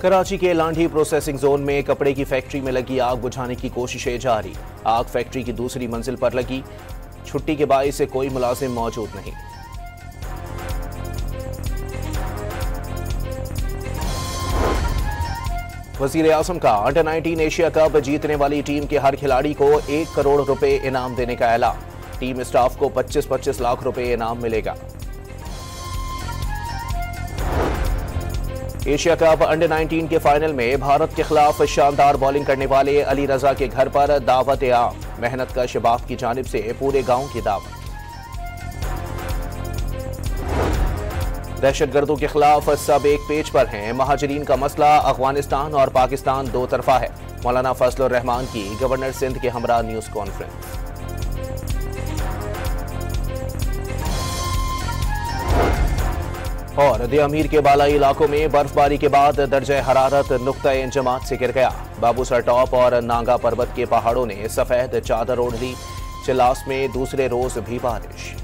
कराची के Landhi processing zone में कपड़े की फैक्ट्री में लगी आग बुझाने की कोशिशें जारी। आग फैक्ट्री की दूसरी मंजिल पर लगी। छुट्टी के बाइस से कोई मुलाजिम मौजूद नहीं। वजीर आजम का अंडर 19 एशिया कप जीतने वाली टीम के हर खिलाड़ी को 1 करोड़ रुपए इनाम देने का ऐलान। टीम स्टाफ को 25-25 लाख रुपए इनाम मिलेगा। एशिया कप अंडर 19 के फाइनल में भारत के खिलाफ शानदार बॉलिंग करने वाले अली रजा के घर पर दावत आम। मेहनत का शबाब की जानिब से पूरे गांव की दावत। दहशतगर्दों के खिलाफ सब एक पेज पर हैं। महाजरीन का मसला अफगानिस्तान और पाकिस्तान दो तरफा है। मौलाना फजलुर रहमान की गवर्नर सिंध के हमरा न्यूज कॉन्फ्रेंस। और अमीर के बालाई इलाकों में बर्फबारी के बाद दर्जे हरारत नुक्ता-ए इंजमात से गिर गया। बाबूसर टॉप और नांगा पर्वत के पहाड़ों ने सफेद चादर ओढ़ ली। चिलास में दूसरे रोज भी बारिश।